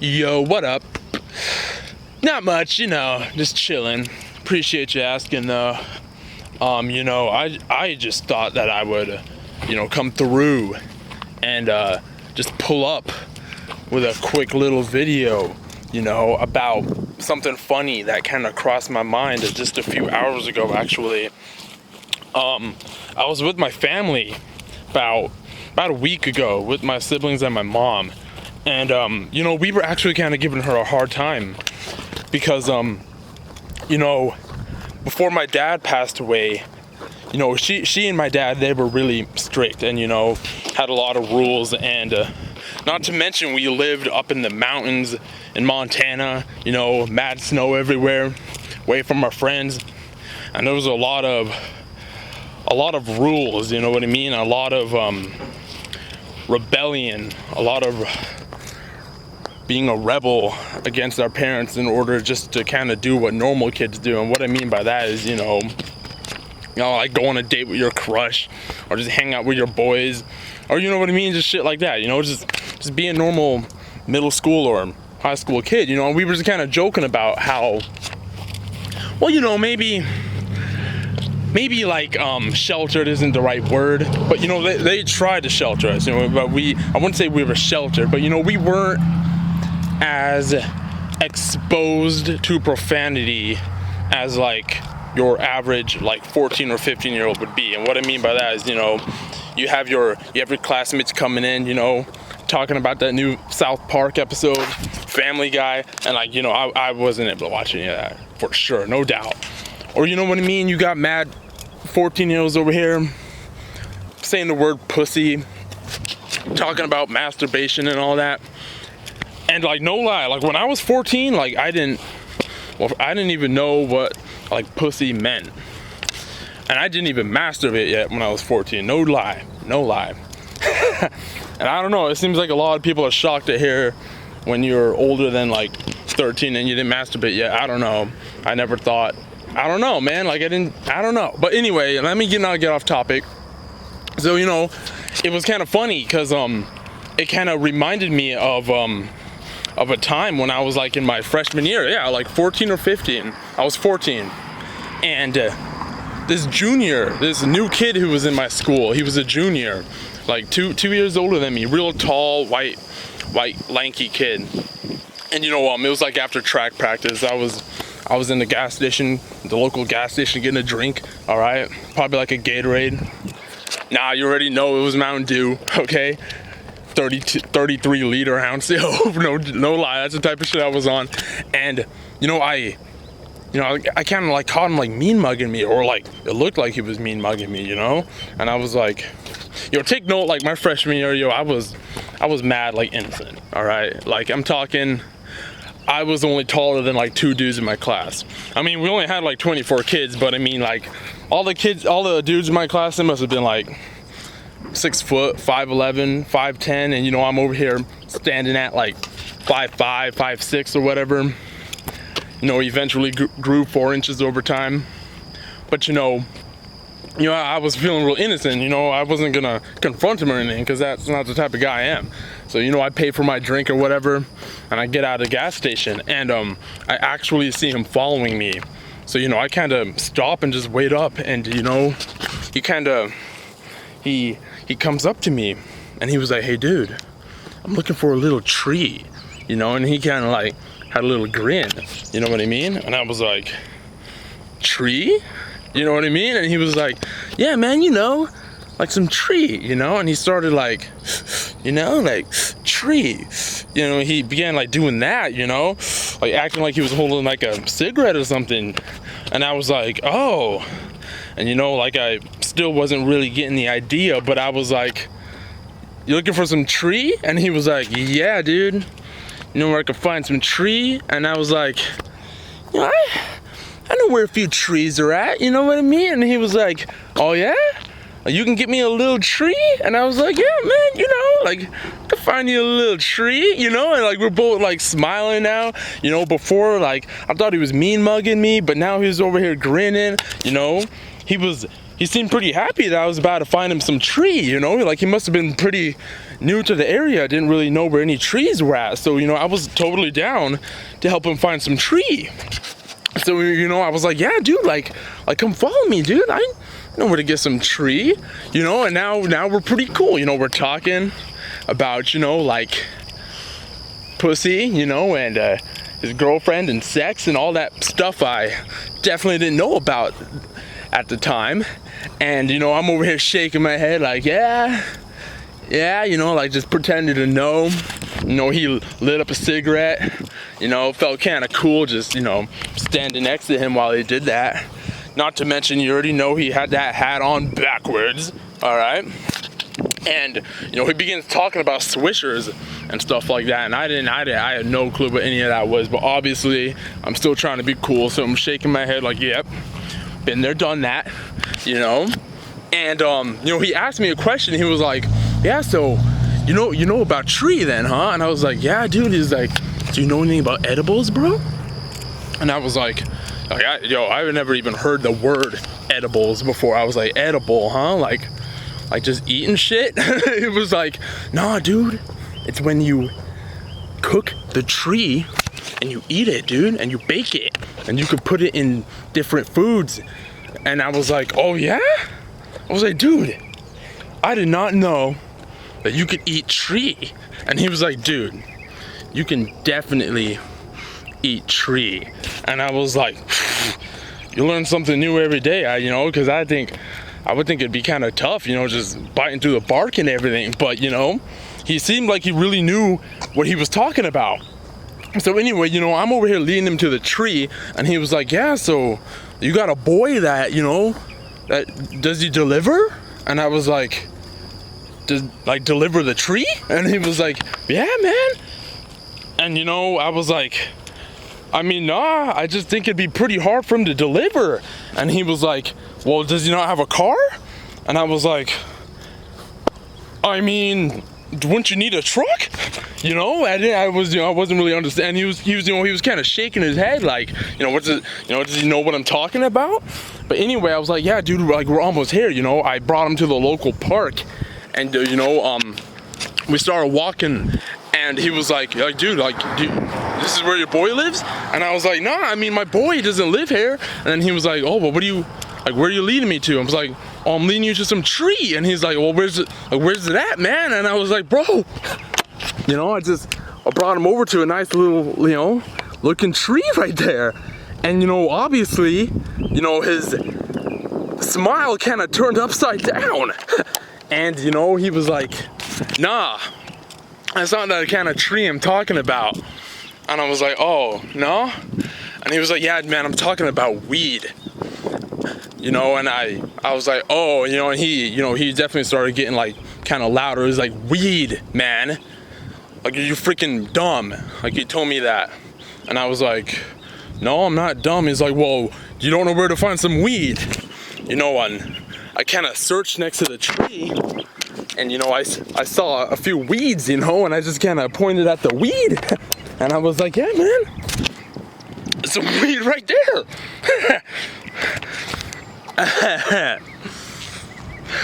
Yo, what up? Not much, just chilling. Appreciate you asking though. I just thought that I would, come through and just pull up with a quick little video, about something funny that kind of crossed my mind just a few hours ago actually. I was with my family about a week ago with my siblings and my mom. And, we were actually kind of giving her a hard time because, before my dad passed away, she and my dad, they were really strict and, had a lot of rules. And not to mention we lived up in the mountains in Montana, mad snow everywhere, away from our friends. And there was a lot of rules, you know what I mean? A lot of rebellion, a lot of being a rebel against our parents in order just to kind of do what normal kids do. And what I mean by that is, like go on a date with your crush or just hang out with your boys or you know what I mean, just shit like that, just be a normal middle school or high school kid, and we were just kind of joking about how, well, maybe like sheltered isn't the right word, but they tried to shelter us, but I wouldn't say we were sheltered, but we weren't as exposed to profanity as like your average like 14 or 15 year old would be. And what I mean by that is, you have your classmates coming in, talking about that new South Park episode, Family Guy, and like, I wasn't able to watch any of that for sure, no doubt. Or you know what I mean, you got mad 14-year-olds over here saying the word pussy, talking about masturbation and all that. And like, no lie, like when I was 14, like I didn't even know what like pussy meant. And I didn't even masturbate yet when I was 14, no lie. And I don't know, it seems like a lot of people are shocked to hear when you're older than like 13 and you didn't masturbate yet. I don't know, I never thought, I don't know, man, like I don't know. But anyway, let me get off topic. So, it was kind of funny because it kind of reminded me of a time when I was like in my freshman year, like 14 or 15. I was 14, and this new kid who was in my school, he was a junior, like two years older than me, real tall, white, lanky kid. And it was like after track practice, I was in the local gas station getting a drink, all right, probably like a Gatorade. Nah, you already know it was Mountain Dew, okay? 33 liter ounce, no lie, that's the type of shit I was on. And I kind of like caught him like mean mugging me, or like it looked like he was mean mugging me, and I was like, take note, like my freshman year, I was mad like innocent, all right? Like I'm talking, I was only taller than like 2 dudes in my class. I mean, we only had like 24 kids, but I mean like all the dudes in my class, they must have been like 6 foot, 5'11", 5'10", and I'm over here standing at like 5'5", 5'6", or whatever. Eventually grew 4 inches over time. But I was feeling real innocent. I wasn't gonna confront him or anything because that's not the type of guy I am. So I pay for my drink or whatever, and I get out of the gas station, and I actually see him following me. So I kind of stop and just wait up, and he comes up to me and he was like, "Hey dude, I'm looking for a little tree," and he kind of like had a little grin, you know what I mean? And I was like, "Tree?" You know what I mean? And he was like, "Yeah, man, like some tree," and he started like, like tree, he began like doing that, like acting like he was holding like a cigarette or something. And I was like, "Oh," and like I still wasn't really getting the idea, but I was like, "You looking for some tree?" And he was like, "Yeah, dude, where I could find some tree?" And I was like, I know where a few trees are at, you know what I mean? And he was like, "Oh yeah? You can get me a little tree?" And I was like, "Yeah, man, like I can find you a little tree," and like we're both like smiling now. Before, like I thought he was mean mugging me, but now he was over here grinning. He he seemed pretty happy that I was about to find him some tree, you know, like he must have been pretty new to the area, didn't really know where any trees were at. So, you know, I was totally down to help him find some tree. So, you know, I was like, yeah, dude, like come follow me, dude. I know where to get some tree, you know. And now we're pretty cool, you know. We're talking about, you know, like pussy, you know, and his girlfriend and sex and all that stuff I definitely didn't know about at the time. And, you know, I'm over here shaking my head like, yeah, you know, like just pretending to know. You know, he lit up a cigarette, you know, felt kind of cool just, you know, standing next to him while he did that. Not to mention, you already know he had that hat on backwards, all right? And, you know, he begins talking about swishers and stuff like that, and I had no clue what any of that was, but obviously, I'm still trying to be cool, so I'm shaking my head like, yep, been there, done that, you know? And, you know, he asked me a question. He was like, yeah, so you know about tree then, huh? And I was like, yeah, dude. He's like, do you know anything about edibles, bro? And I was like, I've never even heard the word edibles before. I was like, edible, huh? Like just eating shit? It was like, nah, dude. It's when you cook the tree and you eat it, dude, and you bake it, and you could put it in different foods. And I was like, oh yeah? I was like, dude, I did not know that you could eat tree. And he was like, dude, you can definitely eat tree. And I was like, you learn something new every day, you know, because I would think it'd be kind of tough, you know, just biting through the bark and everything. But, you know, he seemed like he really knew what he was talking about. So anyway, you know, I'm over here leading him to the tree, and he was like, yeah, so you got a boy that, you know, that does he deliver? And I was like, deliver the tree? And he was like, yeah, man. And, you know, I was like, I mean, nah, I just think it'd be pretty hard for him to deliver. And he was like, well, does he not have a car? And I was like, I mean, wouldn't you need a truck? You know, I wasn't really understanding. He was kind of shaking his head like, you know, does he know what I'm talking about? But anyway, I was like, yeah, dude, like we're almost here, you know. I brought him to the local park, and you know, we started walking, and he was like, dude, this is where your boy lives? And I was like, nah, I mean, my boy doesn't live here. And then he was like, oh, well, where are you leading me to? I was like, oh, I'm leading you to some tree. And he's like, well, where's it at, man? And I was like, bro, you know, I brought him over to a nice little, you know, looking tree right there. And, you know, obviously, you know, his smile kind of turned upside down. And, you know, he was like, nah, that's not the kind of tree I'm talking about. And I was like, oh, no? And he was like, yeah, man, I'm talking about weed. You know, and I was like, oh, you know, and he definitely started getting like kind of louder. He was like, weed, man. Like, are you freaking dumb? Like, he told me that. And I was like, no, I'm not dumb. He's like, well, you don't know where to find some weed. You know, and I kind of searched next to the tree, and, you know, I saw a few weeds, you know, and I just kind of pointed at the weed. And I was like, yeah, man, some weed right there.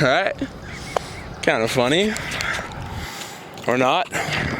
Alright, kind of funny, or not.